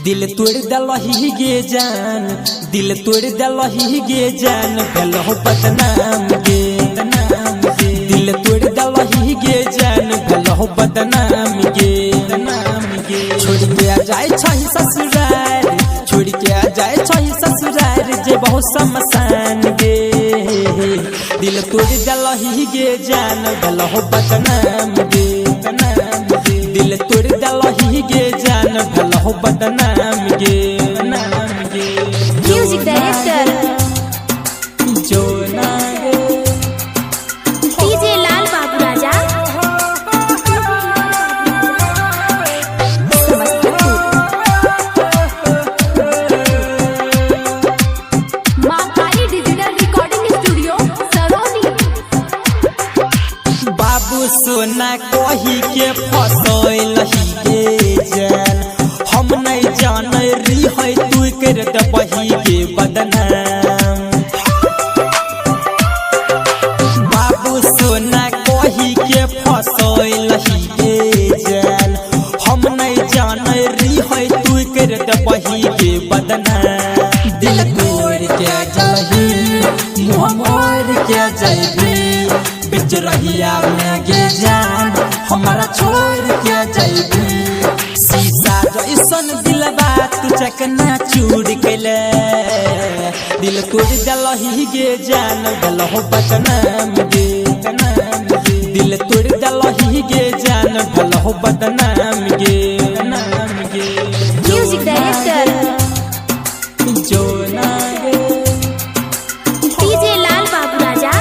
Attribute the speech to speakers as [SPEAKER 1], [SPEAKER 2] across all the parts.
[SPEAKER 1] दिल तोड़ दलही गे जान, दिल तोड़ दलही गे जान, भलो बदनाम गे, दिल तोड़ दलही गे जान, भलो बदनाम गे। छोड़ के आ जाए छही ससुराल, छोड़ के आ जाए छही ससुराल, जे बहुत समसान गे। दिल तोड़ दलही गे जान, भलो बदनाम गे, दिल तोड़ दलही गे जान, भलो बदनाम गे।
[SPEAKER 2] म्यूजिक डायरेक्टर
[SPEAKER 1] जो ना गे
[SPEAKER 2] डीजे लाल बाबू राजा माँ काली डिजिटल रिकॉर्डिंग स्टूडियो सरोनी।
[SPEAKER 1] बाबू सोना कही के फसैलही गे जान, हम नहीं जाने री है तू कर दबही के बदनाम। बाबू सोना कही के फसैलही गे जान, हम नहीं जाने री है तू कर दबही के बदनाम। दिल तोड़ के जलही, मुँह मोड़ के जैबी, बिच रहिया में गे जान, हमारा छोड़ के जैबी। शीशा जैसन दिल बात चकना चूर कैले, दिल तोड़ दलही गे जान, भलो बदनाम गे। दिल तोड़ दलही गे जान, भलो बदनाम गे।
[SPEAKER 2] म्यूजिक डायरेक्टर
[SPEAKER 1] जो ना गे
[SPEAKER 2] डीजे लाल बाबू राजा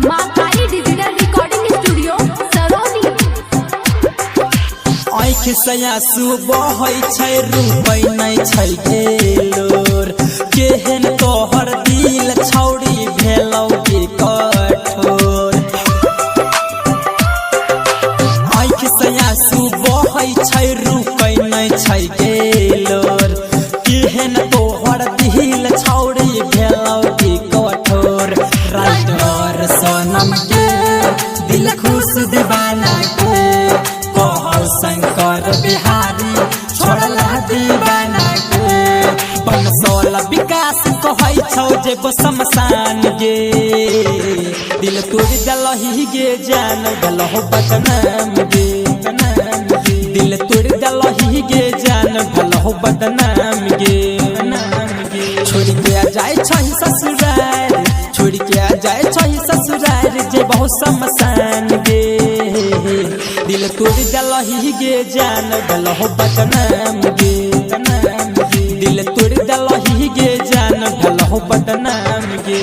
[SPEAKER 2] माँ काली डिजिटल रिकॉर्डिंग स्टूडियो सरोनी।
[SPEAKER 1] आँख से आंसू बहै छै, रुपै नै छै गेलोर, केहन तोहर दिल छौड़ी भेलौ के कठोर। आँख से आंसू बहै छै, रुपै नै छै गेलोर, केहन तोहर दिल छौड़ी भेलौ के कठोर। राइटर सनम के दिल खुश दीवाना के, कहल शंकर बिहारी छोड़ला दीवाना के। बनसोल विकास कहै छौ जे शमशान गे, दिल तोड़ दलही गे जान, भलो बदनाम गे। दिल तोड़ दलही गे जान, भलो बदनाम गे। छोड़ के आ जाए छही ससुराल, छोड़ के आ जाए छही ससुराल, जे बहुत समसान गे। दिल तोड़ दलही गे जान, भलो बदनाम गे। दिल तोड़ दलही गे जान, भलो बदनाम गे।